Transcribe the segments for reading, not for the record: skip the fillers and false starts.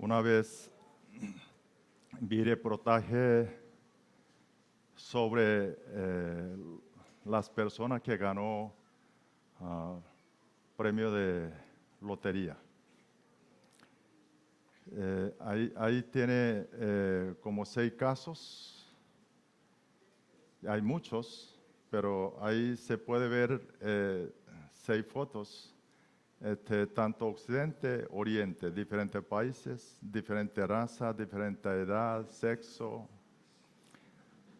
Una vez vi reportaje sobre las personas que ganó premio de lotería. Ahí tiene como 6 casos. Hay muchos, pero ahí se puede ver 6 fotos. Tanto Occidente, Oriente, diferentes países, diferentes razas, diferente edad, sexo.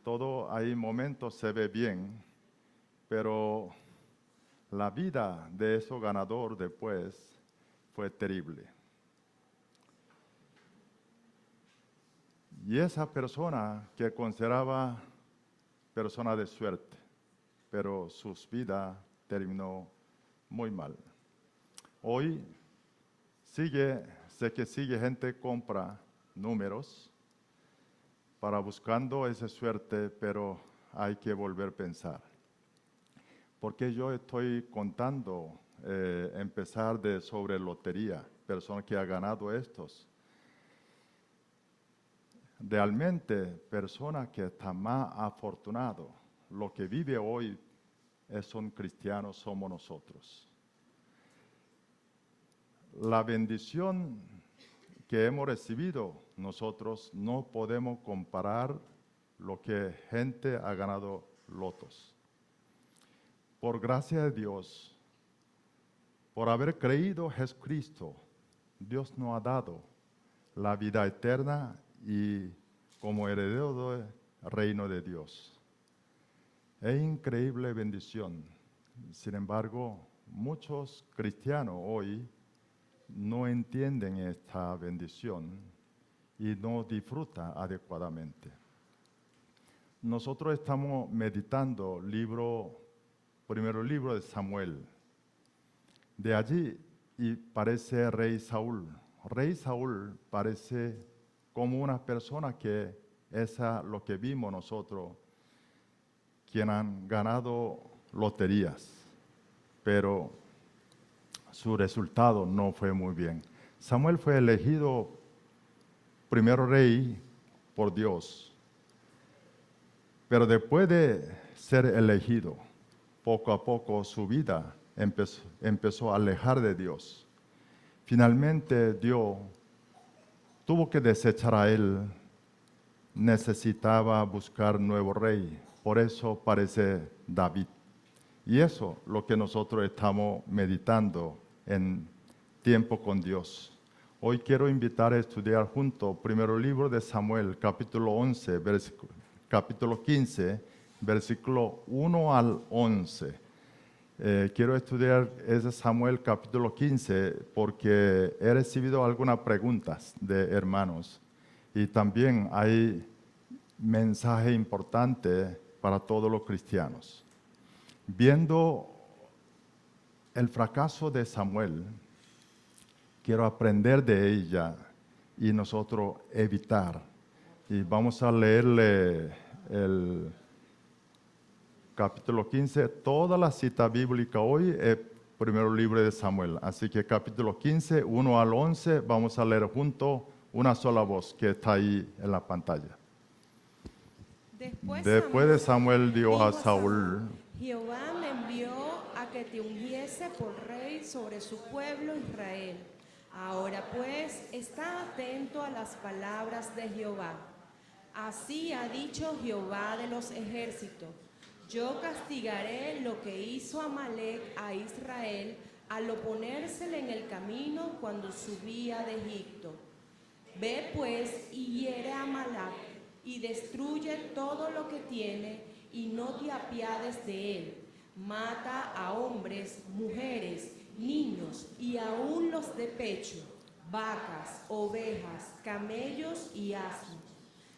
Todo ahí momentos se ve bien, pero la vida de ese ganador después fue terrible. Y esa persona que consideraba persona de suerte, pero su vida terminó muy mal. Hoy sé que sigue gente compra números para buscando esa suerte, pero hay que volver a pensar. Porque yo estoy contando empezar sobre lotería, personas que han ganado estos. Realmente, personas que están más afortunados, lo que vive hoy son cristianos, somos nosotros. La bendición que hemos recibido nosotros no podemos comparar lo que gente ha ganado lotos. Por gracia de Dios, por haber creído en Jesucristo, Dios nos ha dado la vida eterna y como heredero del reino de Dios. Es increíble bendición. Sin embargo, muchos cristianos hoy no entienden esta bendición y no disfrutan adecuadamente. Nosotros estamos meditando primero libro de Samuel. De allí y parece rey Saúl. Rey Saúl parece como una persona que es lo que vimos nosotros, quien han ganado loterías, pero su resultado no fue muy bien. Samuel fue elegido primero rey por Dios, pero después de ser elegido, poco a poco su vida empezó a alejar de Dios. Finalmente Dios tuvo que desechar a él, necesitaba buscar nuevo rey, por eso parece David. Y eso es lo que nosotros estamos meditando en tiempo con Dios. Hoy quiero invitar a estudiar juntos primero libro de Samuel, capítulo 11, capítulo 15, versículo 1 al 11. Quiero estudiar ese Samuel capítulo 15 porque he recibido algunas preguntas de hermanos y también hay mensaje importante para todos los cristianos. Viendo el fracaso de Samuel, quiero aprender de ella y nosotros evitar. Y vamos a leerle el capítulo 15, toda la cita bíblica hoy es primero libro de Samuel. Así que capítulo 15, 1 al 11, vamos a leer juntos una sola voz que está ahí en la pantalla. Después de Samuel dijo a Saúl: Jehová me envió a que te ungiese por rey sobre su pueblo Israel. Ahora pues, está atento a las palabras de Jehová. Así ha dicho Jehová de los ejércitos: yo castigaré lo que hizo Amalec a Israel al oponérsele en el camino cuando subía de Egipto. Ve pues y hiere a Amalec y destruye todo lo que tiene y no te apiades de él. Mata a hombres, mujeres, niños y aún los de pecho, vacas, ovejas, camellos y asnos.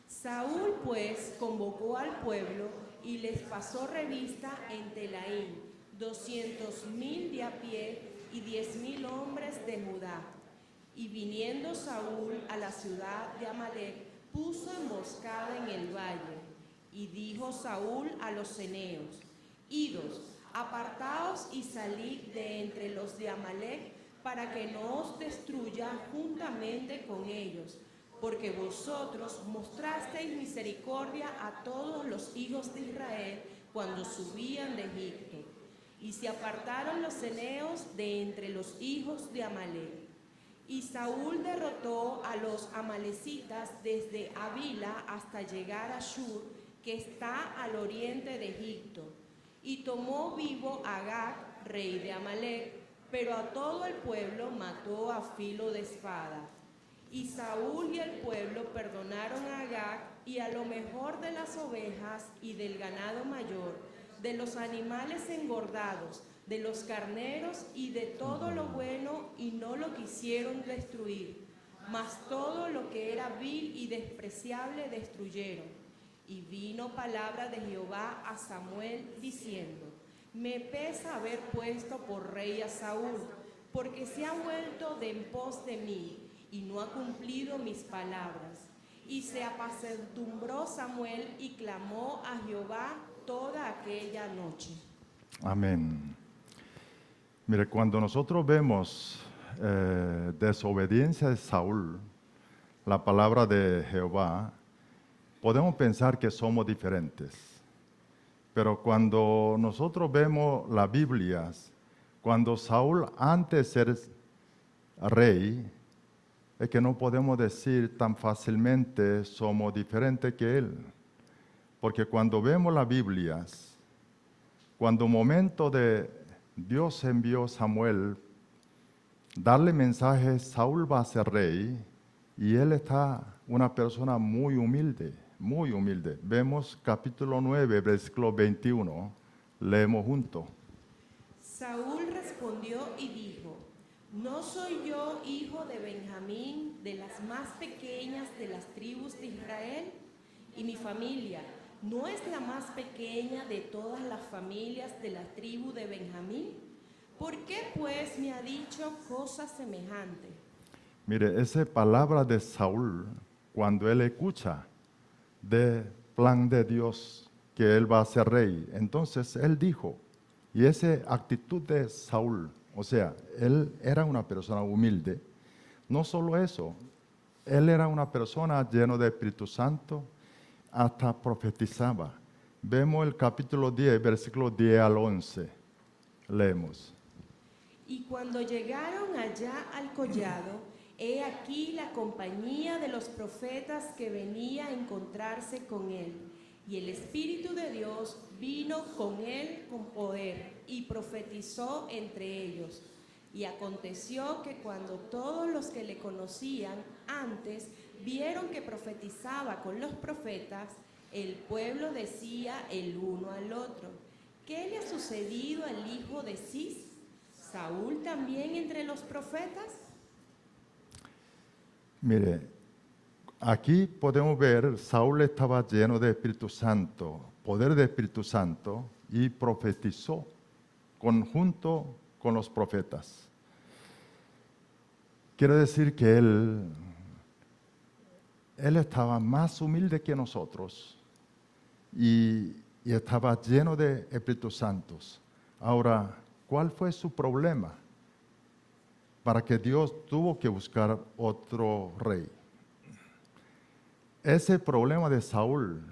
Saúl pues convocó al pueblo y les pasó revista en Telaín, 200,000 de a pie y 10,000 hombres de Judá. Y viniendo Saúl a la ciudad de Amalec, puso emboscada en el valle. Y dijo Saúl a los ceneos: idos, apartaos y salid de entre los de Amalec para que no os destruya juntamente con ellos, porque vosotros mostrasteis misericordia a todos los hijos de Israel cuando subían de Egipto. Y se apartaron los ceneos de entre los hijos de Amalec. Y Saúl derrotó a los amalecitas desde Avila hasta llegar a Shur, que está al oriente de Egipto. Y tomó vivo a Agag, rey de Amalec, pero a todo el pueblo mató a filo de espada. Y Saúl y el pueblo perdonaron a Agag y a lo mejor de las ovejas y del ganado mayor, de los animales engordados, de los carneros y de todo lo bueno, y no lo quisieron destruir. Mas todo lo que era vil y despreciable destruyeron. Y vino palabra de Jehová a Samuel diciendo: me pesa haber puesto por rey a Saúl, porque se ha vuelto de en pos de mí, y no ha cumplido mis palabras. Y se apesadumbró Samuel y clamó a Jehová toda aquella noche. Amén. Mire, cuando nosotros vemos desobediencia de Saúl, la palabra de Jehová, podemos pensar que somos diferentes. Pero cuando nosotros vemos las Biblias, cuando Saúl antes de ser rey, es que no podemos decir tan fácilmente somos diferentes que él. Porque cuando vemos las Biblias, cuando momento de Dios envió a Samuel, darle mensaje, Saúl va a ser rey, y él está una persona muy humilde, muy humilde. Vemos capítulo 9, versículo 21, leemos juntos. Saúl respondió y dijo: ¿no soy yo hijo de Benjamín, de las más pequeñas de las tribus de Israel? Y mi familia, ¿no es la más pequeña de todas las familias de la tribu de Benjamín? ¿Por qué pues me ha dicho cosa semejante? Mire, esa palabra de Saúl, cuando él escucha del plan de Dios, que él va a ser rey, entonces él dijo, y esa actitud de Saúl, o sea, él era una persona humilde. No solo eso, él era una persona llena de Espíritu Santo, hasta profetizaba. Vemos el capítulo 10, versículos 10 al 11. Leemos. Y cuando llegaron allá al collado, he aquí la compañía de los profetas que venía a encontrarse con él. Y el Espíritu de Dios vino con él con poder y profetizó entre ellos. Y aconteció que cuando todos los que le conocían antes vieron que profetizaba con los profetas, el pueblo decía el uno al otro: ¿qué le ha sucedido al hijo de Cis? ¿Saúl también entre los profetas? Mire, aquí podemos ver, Saúl estaba lleno de Espíritu Santo, poder de Espíritu Santo, y profetizó junto con los profetas. Quiero decir que él estaba más humilde que nosotros y estaba lleno de Espíritu Santo. Ahora, ¿cuál fue su problema? Para que Dios tuvo que buscar otro rey. Ese problema de Saúl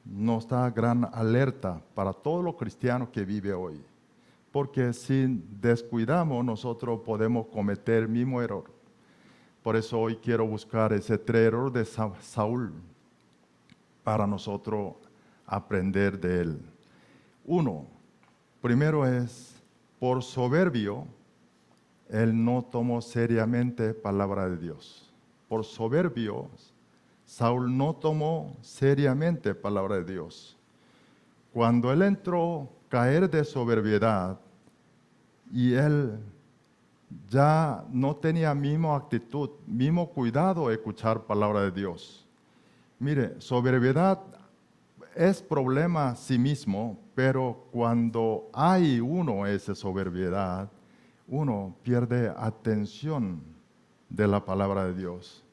nos da gran alerta para todos los cristianos que viven hoy. Porque si descuidamos, nosotros podemos cometer el mismo error. Por eso hoy quiero buscar ese error de Saúl para nosotros aprender de él. Primero es, por soberbio, él no tomó seriamente palabra de Dios. Por soberbio, Saúl no tomó seriamente palabra de Dios. Cuando él entró a caer de soberbiedad y él ya no tenía misma actitud, mismo cuidado de escuchar palabra de Dios. Mire, soberbiedad es problema a sí mismo, pero cuando hay esa soberbiedad, uno pierde atención de la palabra de Dios.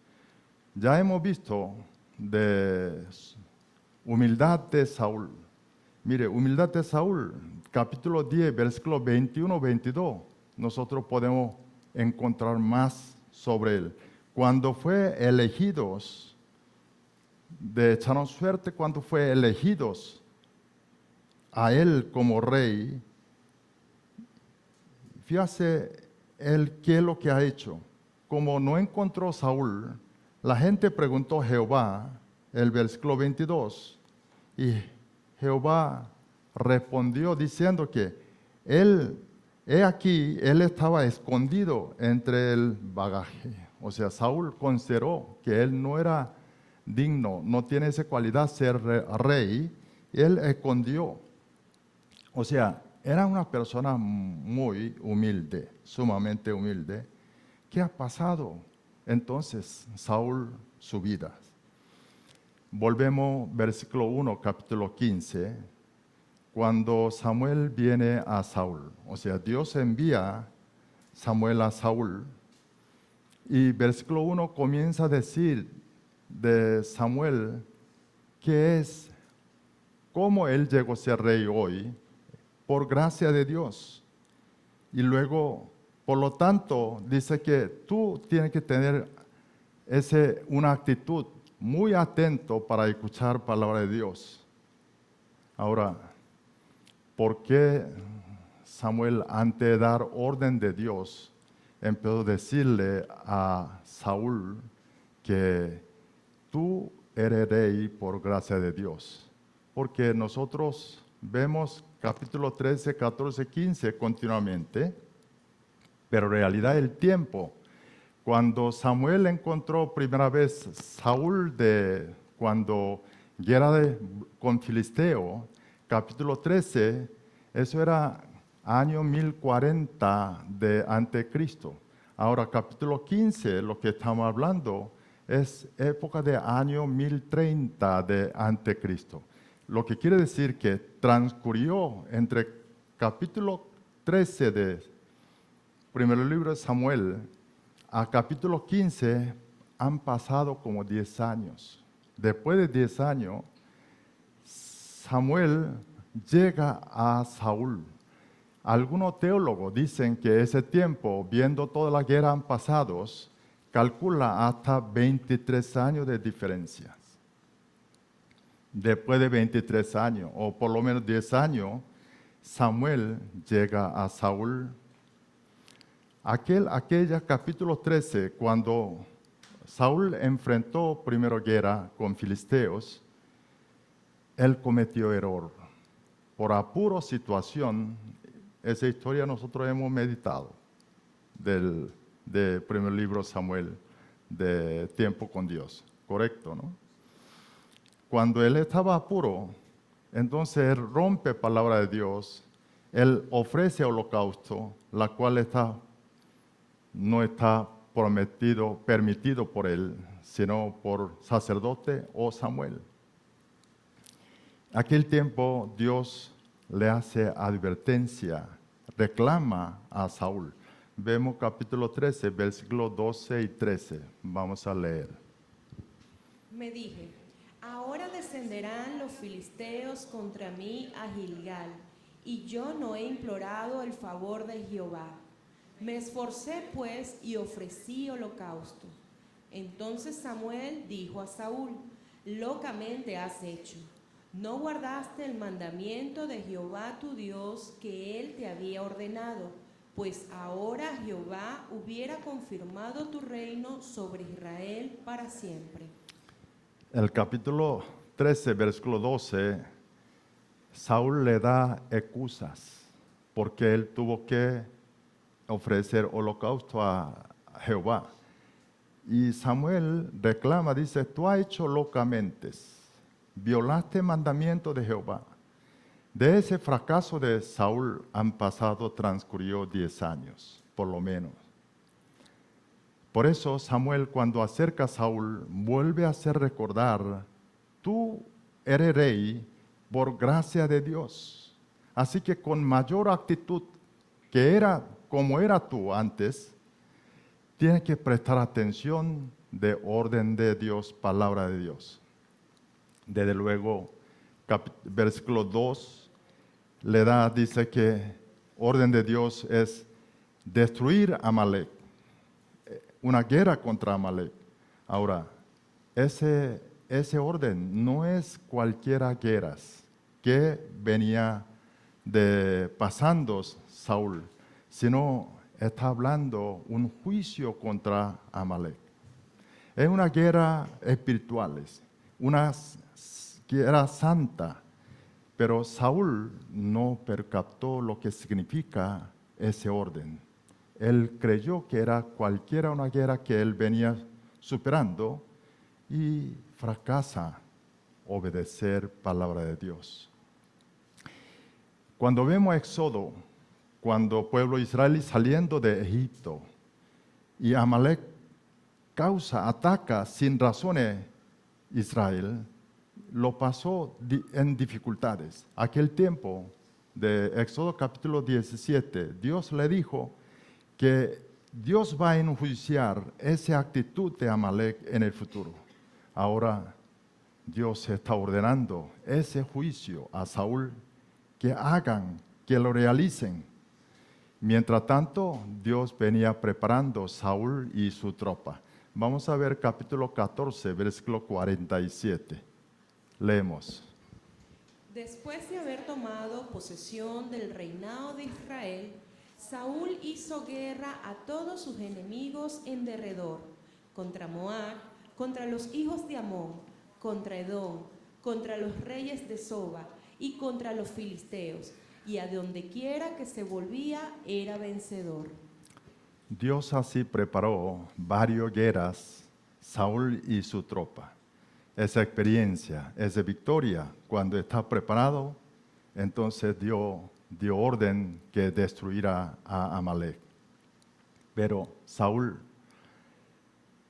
Ya hemos visto de humildad de Saúl. Mire, humildad de Saúl, capítulo 10, versículos 21-22. Nosotros podemos encontrar más sobre él. Cuando fue elegidos, de echaron suerte cuando fue elegidos a él como rey, fíjase él qué es lo que ha hecho. Como no encontró Saúl, la gente preguntó a Jehová, el versículo 22, y Jehová respondió diciendo que he aquí, él estaba escondido entre el bagaje. O sea, Saúl consideró que él no era digno, no tiene esa cualidad ser rey, y él escondió. O sea, era una persona muy humilde, sumamente humilde. ¿Qué ha pasado entonces Saúl su vida? Volvemos versículo 1, capítulo 15, cuando Samuel viene a Saúl. O sea, Dios envía Samuel a Saúl. Y versículo 1 comienza a decir de Samuel que es cómo él llegó a ser rey hoy, por gracia de Dios. Y luego, por lo tanto, dice que tú tienes que tener una actitud muy atento para escuchar palabra de Dios. Ahora, ¿por qué Samuel, antes de dar orden de Dios, empezó a decirle a Saúl que tú eres rey por gracia de Dios? Porque nosotros vemos capítulo 13, 14, 15 continuamente, pero en realidad el tiempo, cuando Samuel encontró primera vez Saúl cuando guerra con Filisteo, capítulo 13, eso era año 1040 de antecristo. Ahora capítulo 15, lo que estamos hablando, es época de año 1030 de antecristo. Lo que quiere decir que transcurrió entre capítulo 13 de primer libro de Samuel a capítulo 15 han pasado como 10 años. Después de 10 años, Samuel llega a Saúl. Algunos teólogos dicen que ese tiempo, viendo toda la guerra pasados, calcula hasta 23 años de diferencia. Después de 23 años, o por lo menos 10 años, Samuel llega a Saúl. Aquella capítulo 13, cuando Saúl enfrentó primero guerra con filisteos, él cometió error. Por apuro situación, esa historia nosotros hemos meditado del primer libro Samuel, de tiempo con Dios. Correcto, ¿no? Cuando él estaba apuro, entonces él rompe palabra de Dios, él ofrece holocausto, la cual no está permitido por él, sino por sacerdote o Samuel. Aquel tiempo Dios le hace advertencia, reclama a Saúl. Vemos capítulo 13, versículos 12 y 13. Vamos a leer. Me dije, ahora descenderán los filisteos contra mí a Gilgal, y yo no he implorado el favor de Jehová. Me esforcé pues y ofrecí holocausto. Entonces Samuel dijo a Saúl, locamente has hecho. No guardaste el mandamiento de Jehová tu Dios que él te había ordenado, pues ahora Jehová hubiera confirmado tu reino sobre Israel para siempre. El capítulo 13, versículo 12, Saúl le da excusas porque él tuvo que ofrecer holocausto a Jehová. Y Samuel reclama, dice, tú has hecho locamente, violaste el mandamiento de Jehová. De ese fracaso de Saúl transcurrió 10 años, por lo menos. Por eso Samuel, cuando acerca a Saúl, vuelve a hacer recordar, tú eres rey por gracia de Dios. Así que con mayor actitud, que era como era tú antes, tienes que prestar atención de orden de Dios, palabra de Dios. Desde luego, versículo 2 dice que orden de Dios es destruir a Amalek. una guerra contra Amalek. Ahora, ese orden no es cualquiera guerras que venía pasando Saúl, sino está hablando un juicio contra Amalek. Es una guerra espiritual, una guerra santa, pero Saúl no percató lo que significa ese orden. Él creyó que era cualquiera una guerra que él venía superando y fracasa obedecer palabra de Dios. Cuando vemos Éxodo, cuando el pueblo israelí saliendo de Egipto y Amalek ataca sin razones Israel, lo pasó en dificultades. Aquel tiempo de Éxodo capítulo 17, Dios le dijo que Dios va a enjuiciar esa actitud de Amalek en el futuro. Ahora Dios está ordenando ese juicio a Saúl, que hagan, que lo realicen. Mientras tanto, Dios venía preparando a Saúl y su tropa. Vamos a ver capítulo 14, versículo 47. Leemos. Después de haber tomado posesión del reinado de Israel, Saúl hizo guerra a todos sus enemigos en derredor, contra Moab, contra los hijos de Amón, contra Edom, contra los reyes de Soba y contra los filisteos, y a donde quiera que se volvía era vencedor. Dios así preparó varias guerras, Saúl y su tropa. Esa experiencia, esa victoria, cuando está preparado, entonces dio orden que destruyera a Amalek. Pero Saúl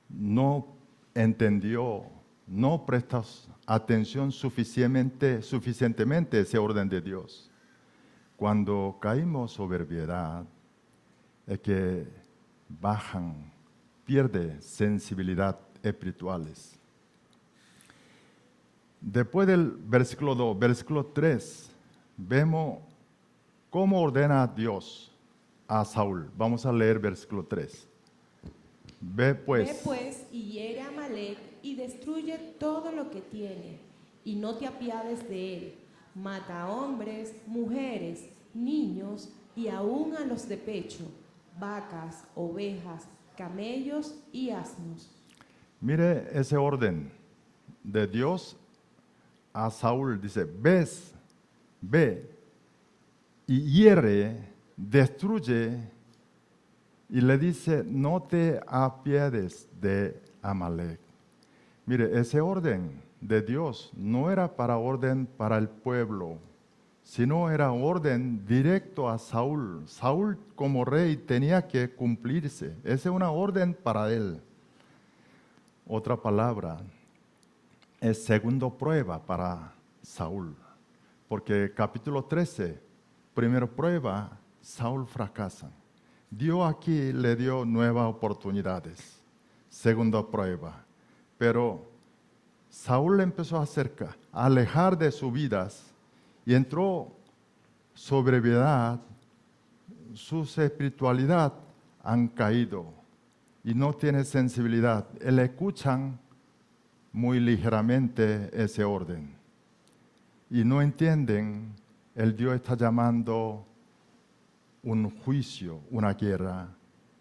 no entendió, no prestó atención suficientemente a ese orden de Dios. Cuando caímos soberbiedad, es que pierde sensibilidad espirituales. Después del versículo 2, versículo 3, vemos cómo ordena Dios a Saúl. Vamos a leer versículo 3. Ve pues y hiere a Amalek y destruye todo lo que tiene, y no te apiades de él. Mata a hombres, mujeres, niños y aún a los de pecho, vacas, ovejas, camellos y asnos. Mire ese orden de Dios a Saúl. Dice, ve y hiere, destruye, y le dice, no te apiades de Amalek. Mire, ese orden de Dios no era orden para el pueblo, sino era orden directo a Saúl. Saúl como rey tenía que cumplirse. Esa es una orden para él. Otra palabra es segunda prueba para Saúl. Porque capítulo 13, primera prueba, Saúl fracasa. Dios aquí le dio nuevas oportunidades. Segunda prueba. Pero Saúl empezó a alejar de sus vidas y entró sobriedad, su espiritualidad han caído y no tiene sensibilidad. Le escuchan muy ligeramente ese orden y no entienden, el Dios está llamando un juicio, una guerra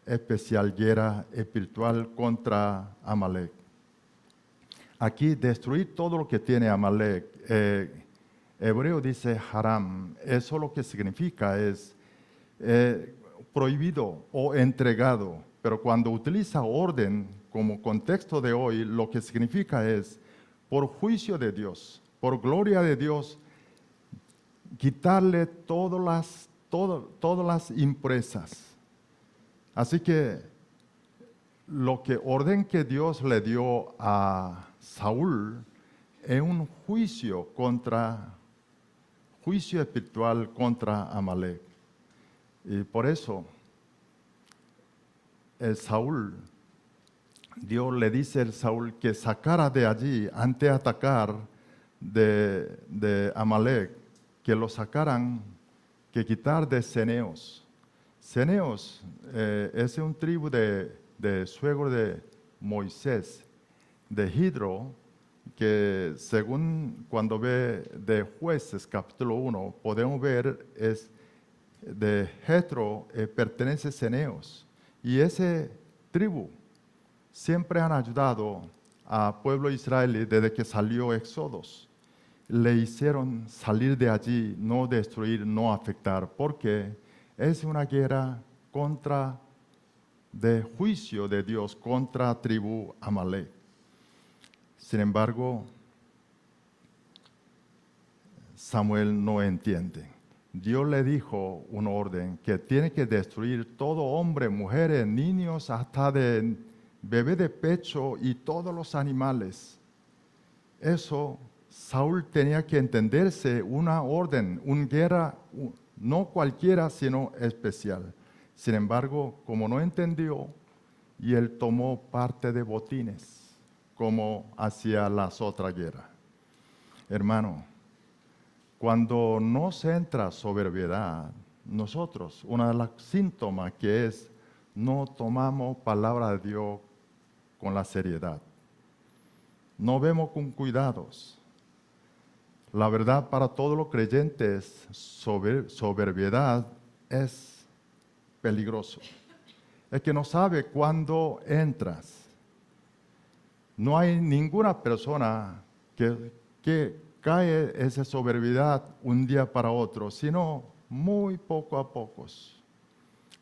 especial, guerra espiritual contra Amalek. Aquí destruir todo lo que tiene Amalek. Hebreo dice haram, eso lo que significa es prohibido o entregado, pero cuando utiliza orden como contexto de hoy, lo que significa es por juicio de Dios, por gloria de Dios, quitarle todas las impurezas. Así que orden que Dios le dio a Saúl es un juicio espiritual contra Amalek. Y por eso Dios le dice a Saúl que sacara de allí antes de atacar de Amalek, que lo sacaran, que quitar de Ceneos. Ceneos es un tribu de de suegro de Moisés, de Jitro, que según cuando ve de Jueces capítulo 1, podemos ver es de Jetro, pertenece a Ceneos. Y ese tribu siempre han ayudado al pueblo israelí desde que salió Éxodos. Le hicieron salir de allí, no destruir, no afectar, porque es una guerra contra, de juicio de Dios contra la tribu Amalek. Sin embargo, Samuel no entiende. Dios le dijo un orden que tiene que destruir todo hombre, mujeres, niños, hasta de bebé de pecho y todos los animales. Eso Saúl tenía que entenderse una orden, una guerra, no cualquiera, sino especial. Sin embargo, como no entendió, y él tomó parte de botines, como hacía las otras guerras. Hermano, cuando nos entra soberbiedad, nosotros, uno de los síntomas que es, no tomamos palabra de Dios con la seriedad. No vemos con cuidados. La verdad para todos los creyentes, soberbiedad es peligroso. Es que no sabe cuándo entras. No hay ninguna persona que cae esa soberbiedad un día para otro, sino muy poco a poco.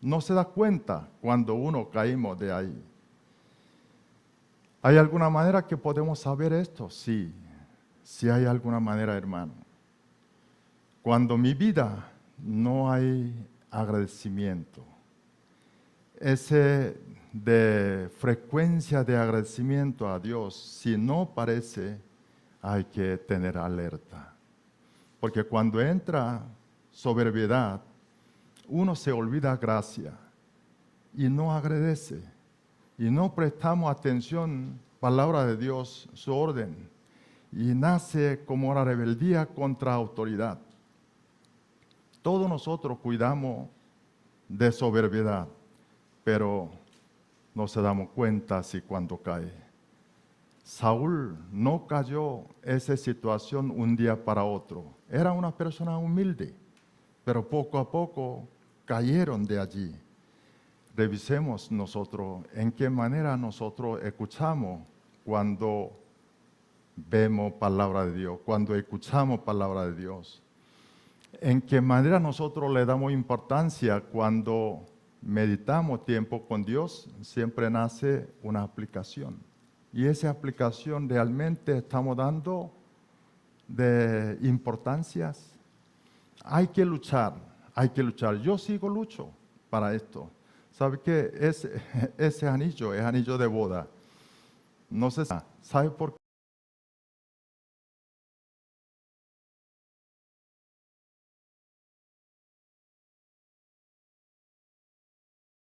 No se da cuenta cuando uno caímos de ahí. ¿Hay alguna manera que podemos saber esto? Sí, sí hay alguna manera, hermano. Cuando en mi vida no hay agradecimiento, ese de frecuencia de agradecimiento a Dios, si no parece, hay que tener alerta. Porque cuando entra soberbiedad, uno se olvida gracia y no agradece. Y no prestamos atención, palabra de Dios, su orden. Y nace como la rebeldía contra autoridad. Todos nosotros cuidamos de soberbiedad, pero no se damos cuenta si cuando cae. Saúl no cayó esa situación un día para otro. Era una persona humilde, pero poco a poco cayeron de allí. Revisemos nosotros en qué manera nosotros escuchamos cuando vemos palabra de Dios, cuando escuchamos palabra de Dios. En qué manera nosotros le damos importancia cuando meditamos tiempo con Dios, siempre nace una aplicación. Y esa aplicación realmente estamos dando de importancias. Hay que luchar, hay que luchar. Yo lucho para esto. ¿Sabe qué? Ese anillo es anillo de boda. No sé, ¿sabe por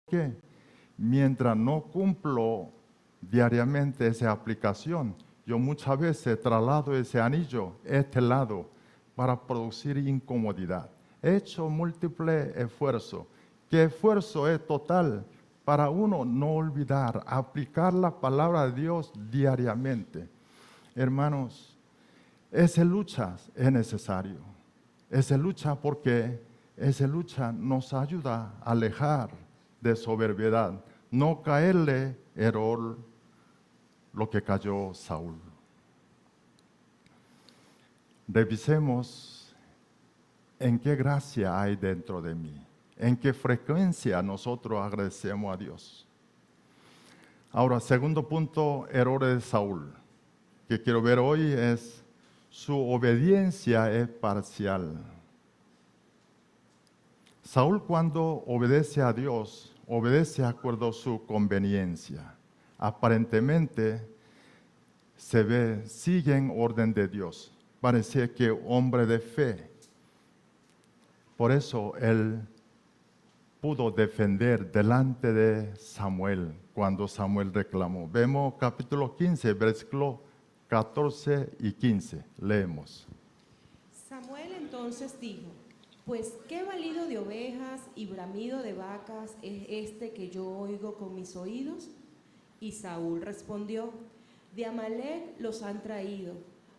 qué? Mientras no cumplo diariamente esa aplicación, yo muchas veces traslado ese anillo a este lado para producir incomodidad. He hecho múltiples esfuerzos. ¿Qué esfuerzo es total? Para uno no olvidar, aplicar la palabra de Dios diariamente. Hermanos, esa lucha es necesario. Esa lucha porque esa lucha nos ayuda a alejar de soberbiedad, no caerle error lo que cayó Saúl. Revisemos en qué gracia hay dentro de mí, en qué frecuencia nosotros agradecemos a Dios. Ahora, segundo punto, errores de Saúl, que quiero ver hoy es su obediencia es parcial. Saúl cuando obedece a Dios, obedece de acuerdo a su conveniencia. Aparentemente sigue en orden de Dios. Parece que hombre de fe. Por eso él pudo defender delante de Samuel cuando Samuel reclamó. Vemos capítulo 15, versículo 14 y 15. Leemos. Samuel entonces dijo: Pues qué balido de ovejas y bramido de vacas es este que yo oigo con mis oídos. Y Saúl respondió: de Amalec los han traído,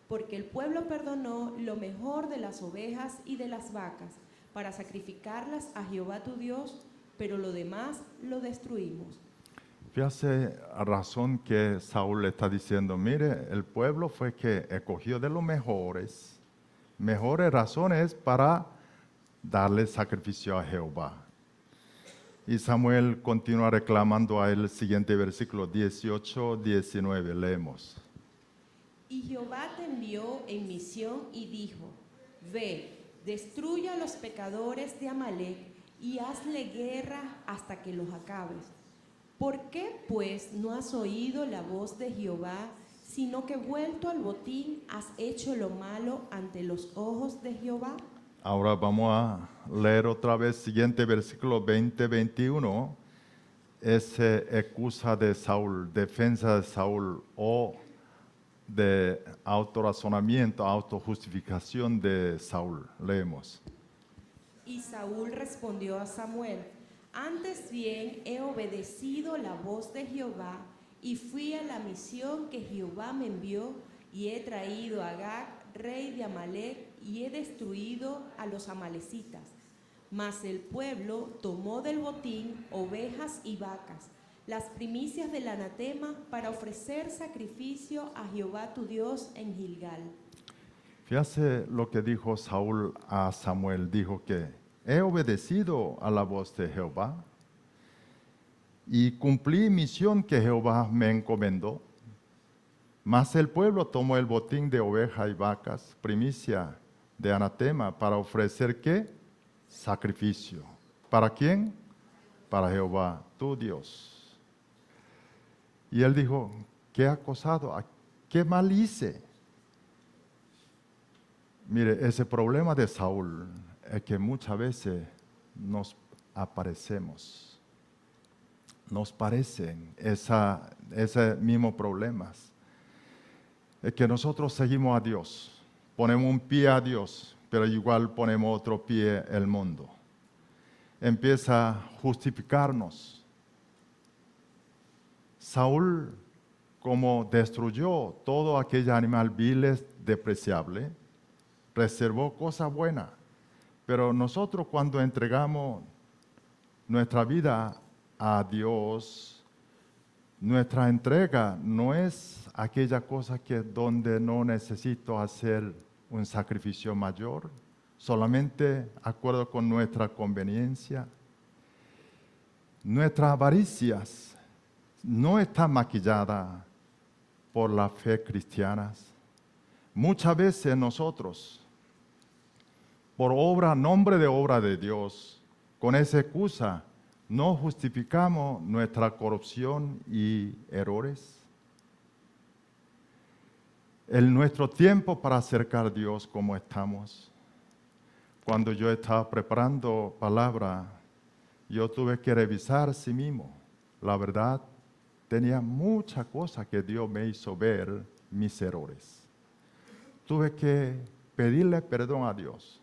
porque el pueblo perdonó lo mejor de las ovejas y de las vacas, para sacrificarlas a Jehová tu Dios, pero lo demás lo destruimos. Fíjate a razón que Saúl le está diciendo, mire, el pueblo fue que escogió de los mejores razones para darle sacrificio a Jehová. Y Samuel continúa reclamando a él el siguiente versículo 18-19, leemos. Y Jehová te envió en misión y dijo: ve, destruye a los pecadores de Amalec y hazle guerra hasta que los acabes. ¿Por qué, pues, no has oído la voz de Jehová, sino que vuelto al botín has hecho lo malo ante los ojos de Jehová? Ahora vamos a leer otra vez siguiente versículo 20-21. Es excusa de Saúl, defensa de Saúl o de autorrazonamiento, autojustificación de Saúl. Leemos. Y Saúl respondió a Samuel: antes bien he obedecido la voz de Jehová y fui a la misión que Jehová me envió y he traído a Agag, rey de Amalec, y he destruido a los amalecitas. Mas el pueblo tomó del botín ovejas y vacas, las primicias del anatema, para ofrecer sacrificio a Jehová tu Dios en Gilgal. Fíjate lo que dijo Saúl a Samuel. Dijo que he obedecido a la voz de Jehová y cumplí misión que Jehová me encomendó. Mas el pueblo tomó el botín de ovejas y vacas, primicia de anatema, para ofrecer ¿qué? Sacrificio. ¿Para quién? Para Jehová, tu Dios. Y él dijo, ¿qué acosado? ¿Qué mal hice? Mire, ese problema de Saúl es que muchas veces nos aparecemos, nos parecen ese mismo problemas. Es que nosotros seguimos a Dios, ponemos un pie a Dios, pero igual ponemos otro pie el mundo. Empieza a justificarnos. Saúl, como destruyó todo aquel animal vil, despreciable, reservó cosas buenas. Pero nosotros cuando entregamos nuestra vida a Dios, nuestra entrega no es aquella cosa que donde no necesito hacer un sacrificio mayor, solamente acuerdo con nuestra conveniencia. Nuestras avaricias no están maquilladas por la fe cristiana. Muchas veces nosotros, por nombre de obra de Dios, con esa excusa, no justificamos nuestra corrupción y errores. En nuestro tiempo para acercar a Dios como estamos. Cuando yo estaba preparando palabra, yo tuve que revisar sí mismo. La verdad, tenía muchas cosas que Dios me hizo ver mis errores. Tuve que pedirle perdón a Dios.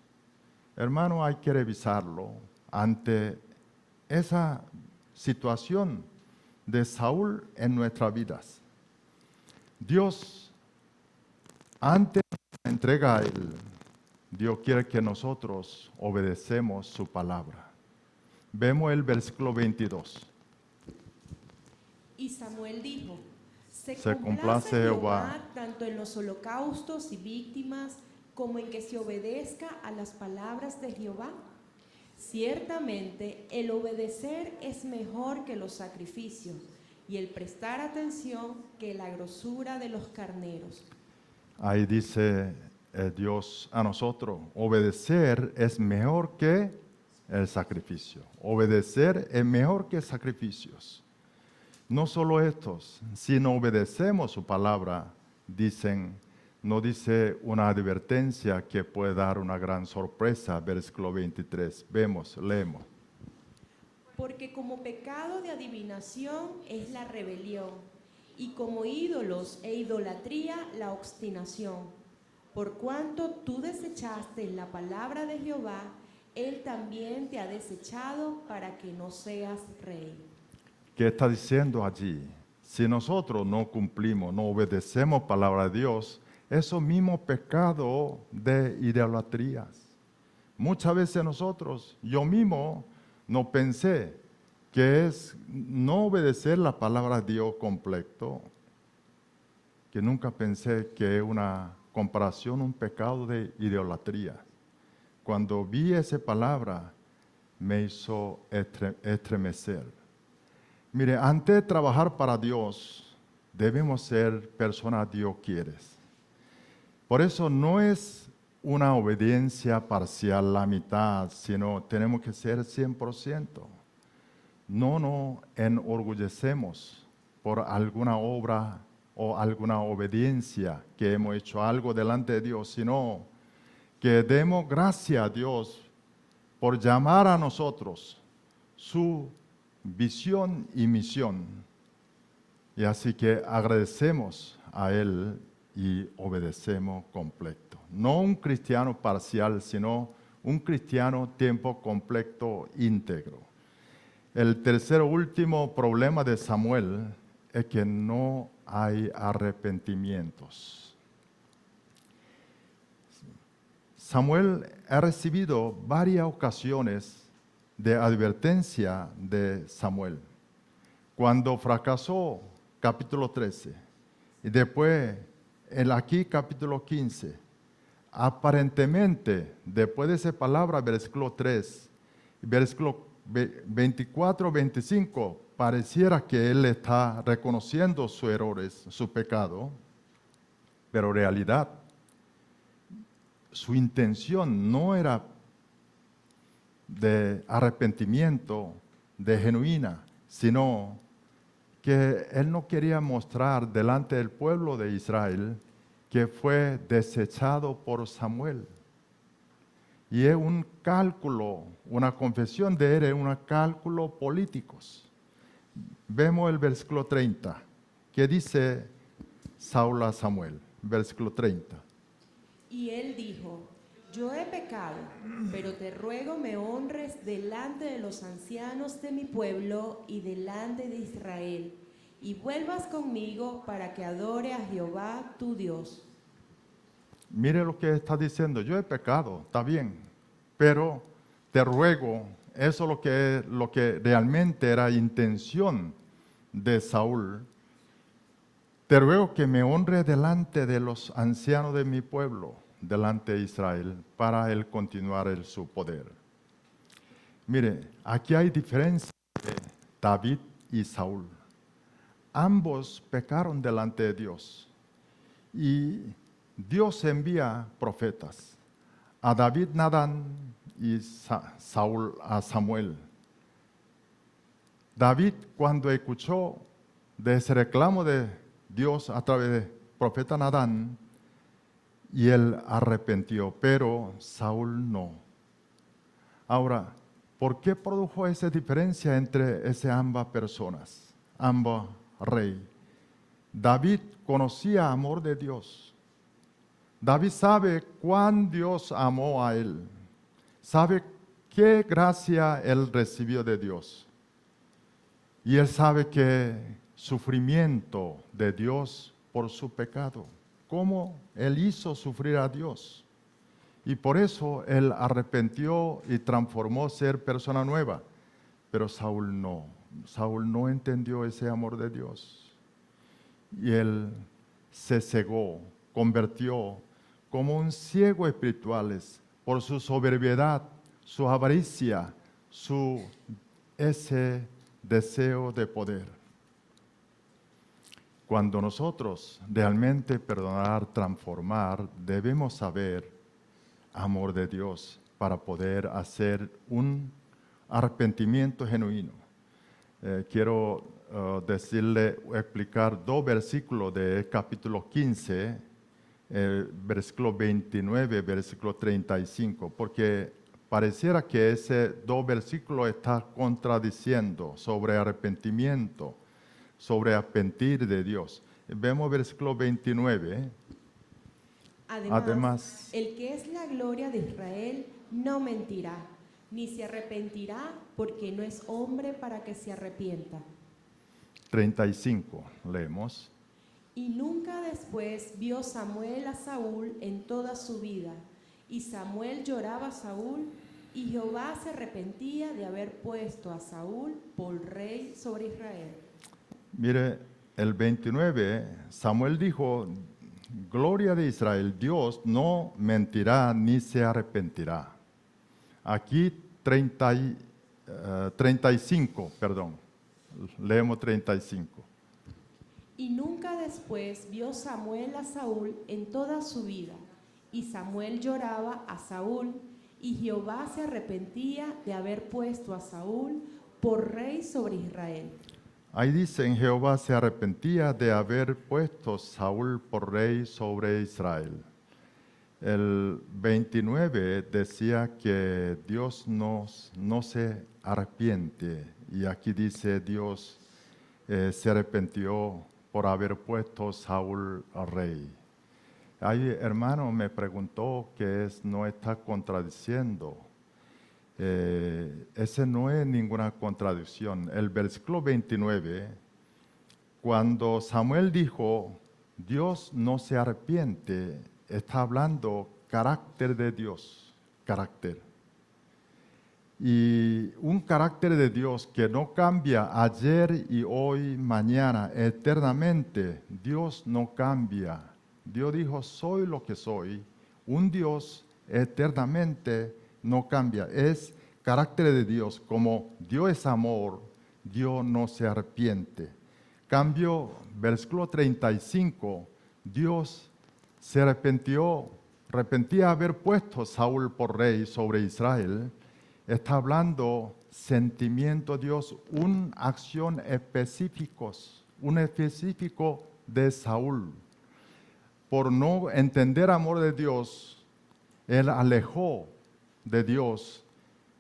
Hermano, hay que revisarlo ante esa situación de Saúl en nuestras vidas. Dios, antes de la entrega a Él, Dios quiere que nosotros obedecemos su palabra. Vemos el versículo 22. Y Samuel dijo: Se complace Jehová tanto en los holocaustos y víctimas, como en que se obedezca a las palabras de Jehová. Ciertamente el obedecer es mejor que los sacrificios, y el prestar atención que la grosura de los carneros. Ahí dice Dios a nosotros, obedecer es mejor que el sacrificio. Obedecer es mejor que sacrificios. No solo estos, si no obedecemos su palabra, no dice una advertencia que puede dar una gran sorpresa, versículo 23. Leemos. Porque como pecado de adivinación es la rebelión, y como ídolos e idolatría la obstinación. Por cuanto tú desechaste la palabra de Jehová Él también te ha desechado para que no seas rey. ¿Qué está diciendo allí? Si nosotros no cumplimos, no obedecemos palabra de Dios, eso mismo pecado de idolatrías. Muchas veces nosotros, yo mismo, no pensé que es no obedecer la palabra de Dios completo, que nunca pensé que es una comparación, un pecado de idolatría. Cuando vi esa palabra, me hizo estremecer. Mire, antes de trabajar para Dios, debemos ser personas Dios quiere. Por eso no es una obediencia parcial, la mitad, sino tenemos que ser 100%. No nos enorgullecemos por alguna obra o alguna obediencia que hemos hecho algo delante de Dios, sino que demos gracias a Dios por llamar a nosotros su visión y misión. Y así que agradecemos a Él y obedecemos completo. No un cristiano parcial, sino un cristiano tiempo completo, íntegro. El tercer último problema de Samuel es que no hay arrepentimientos. Samuel ha recibido varias ocasiones de advertencia de Samuel. Cuando fracasó, capítulo 13, y después, aquí capítulo 15, aparentemente, después de esa palabra, versículo 3, versículo 24, 25, pareciera que él está reconociendo sus errores, su pecado, pero en realidad, su intención no era de arrepentimiento, de genuina, sino que él no quería mostrar delante del pueblo de Israel que fue desechado por Samuel. Y es un cálculo, una confesión de él, es un cálculo políticos. Vemos el versículo 30, que dice Saúl a Samuel, versículo 30. Y él dijo: yo he pecado, pero te ruego me honres delante de los ancianos de mi pueblo y delante de Israel, y vuelvas conmigo para que adore a Jehová tu Dios. Mire lo que está diciendo, yo he pecado, está bien, pero te ruego, eso es lo que realmente era intención de Saúl, te ruego que me honre delante de los ancianos de mi pueblo, delante de Israel, para él continuar su poder. Mire, aquí hay diferencia de David y Saúl. Ambos pecaron delante de Dios y Dios envía profetas, a David Natán y Saúl a Samuel. David, cuando escuchó de ese reclamo de Dios a través de profeta Natán, y él arrepintió, pero Saúl no. Ahora, ¿por qué produjo esa diferencia entre esas ambas personas, ambos reyes? David conocía el amor de Dios. David sabe cuán Dios amó a él. Sabe qué gracia él recibió de Dios. Y él sabe que sufrimiento de Dios por su pecado. Cómo él hizo sufrir a Dios. Y por eso él arrepintió y transformó ser persona nueva. Pero Saúl no. Saúl no entendió ese amor de Dios. Y él se cegó, convirtió como un ciego espiritual por su soberbiedad, su avaricia, ese deseo de poder. Cuando nosotros realmente perdonar, transformar, debemos saber amor de Dios para poder hacer un arrepentimiento genuino. Quiero explicar dos versículos de capítulo 15, versículo 29, versículo 35, porque pareciera que ese dos versículos están contradiciendo sobre arrepentimiento, sobre arrepentir de Dios. Vemos versículo 29. Además, el que es la gloria de Israel no mentirá, ni se arrepentirá, porque no es hombre para que se arrepienta. 35, leemos. Y nunca después vio Samuel a Saúl en toda su vida. Y Samuel lloraba a Saúl, y Jehová se arrepentía de haber puesto a Saúl por rey sobre Israel. Mire, el 29, Samuel dijo, gloria de Israel, Dios no mentirá ni se arrepentirá. Aquí 35, perdón, leemos 35. Y nunca después vio Samuel a Saúl en toda su vida. Y Samuel lloraba a Saúl, y Jehová se arrepentía de haber puesto a Saúl por rey sobre Israel. Ahí dicen, Jehová se arrepentía de haber puesto Saúl por rey sobre Israel. El 29 decía que Dios no se arrepiente, y aquí dice Dios se arrepintió por haber puesto Saúl al rey. Hay hermano me preguntó que no está contradiciendo. Ese no es ninguna contradicción. El versículo 29, cuando Samuel dijo, Dios no se arrepiente, está hablando carácter de Dios, carácter. Y un carácter de Dios que no cambia ayer y hoy, mañana, eternamente. Dios no cambia. Dios dijo, soy lo que soy. Un Dios eternamente no cambia. Es carácter de Dios. Como Dios es amor, Dios no se arrepiente. Cambio, versículo 35, Dios se arrepentía haber puesto a Saúl por rey sobre Israel. Está hablando sentimiento de Dios, una acción específicos, un específico de Saúl. Por no entender amor de Dios, él alejó de Dios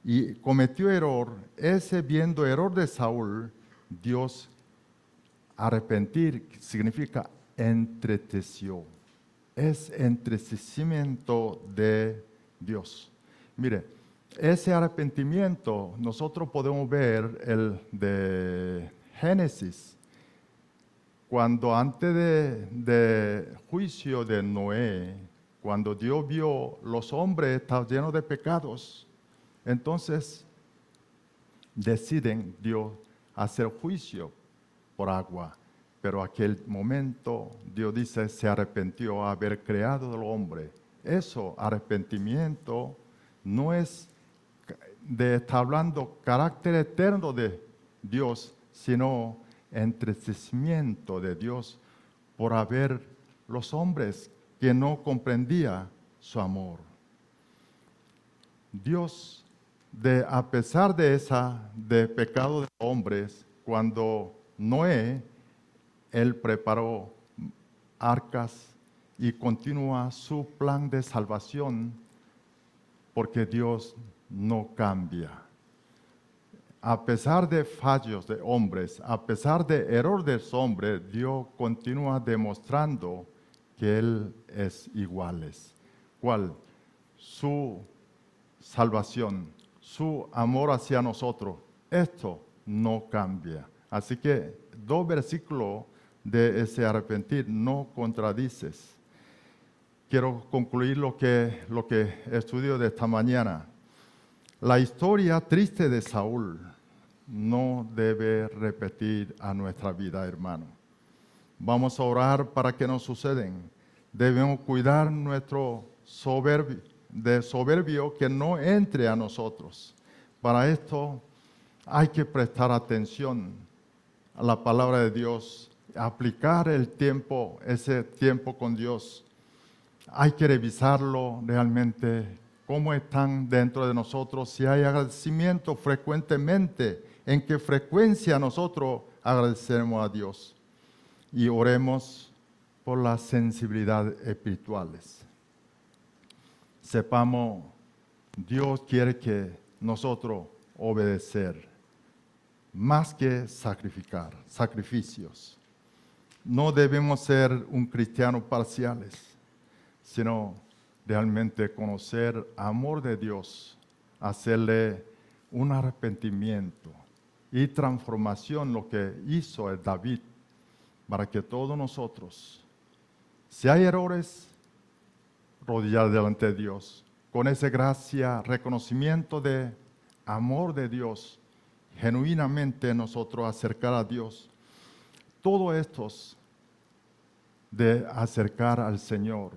y cometió error. Ese viendo error de Saúl, Dios arrepentir significa entreteció. Es entrecimiento de Dios. Mire, ese arrepentimiento nosotros podemos ver el de Génesis, cuando antes de juicio de Noé, cuando Dios vio los hombres estaban llenos de pecados, entonces deciden Dios hacer juicio por agua. Pero aquel momento Dios dice, se arrepintió haber creado al hombre. Eso, arrepentimiento, no es está hablando carácter eterno de Dios, sino entrecimiento de Dios por haber los hombres que no comprendía su amor. Dios, a pesar de pecado de hombres, cuando Noé, él preparó arcas y continúa su plan de salvación, porque Dios no cambia. A pesar de fallos de hombres, a pesar de error de hombres, Dios continúa demostrando que Él es igual. ¿Cuál? Su salvación, su amor hacia nosotros. Esto no cambia. Así que 2 versículos de ese arrepentir no contradices. Quiero concluir lo que estudio de esta mañana. La historia triste de Saúl no debe repetir a nuestra vida, hermano. Vamos a orar para que no sucedan. Debemos cuidar nuestro soberbio que no entre a nosotros. Para esto hay que prestar atención a la palabra de Dios, aplicar ese tiempo con Dios. Hay que revisarlo realmente, cómo están dentro de nosotros, si hay agradecimiento frecuentemente, en qué frecuencia nosotros agradecemos a Dios. Y oremos por las sensibilidades espirituales. Sepamos, Dios quiere que nosotros obedecer, más que sacrificios. No debemos ser un cristiano parciales, sino realmente conocer amor de Dios hacerle un arrepentimiento y transformación, lo que hizo el David, para que todos nosotros, si hay errores, rodillar delante de Dios, con esa gracia, reconocimiento de amor de Dios, genuinamente nosotros acercar a Dios. Todo esto de acercar al Señor,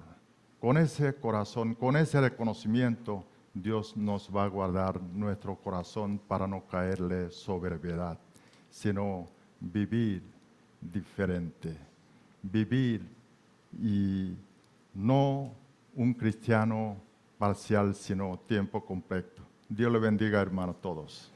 con ese corazón, con ese reconocimiento, Dios nos va a guardar nuestro corazón para no caerle soberbiedad, sino vivir diferente, vivir y no un cristiano parcial, sino tiempo completo. Dios le bendiga, hermanos, todos.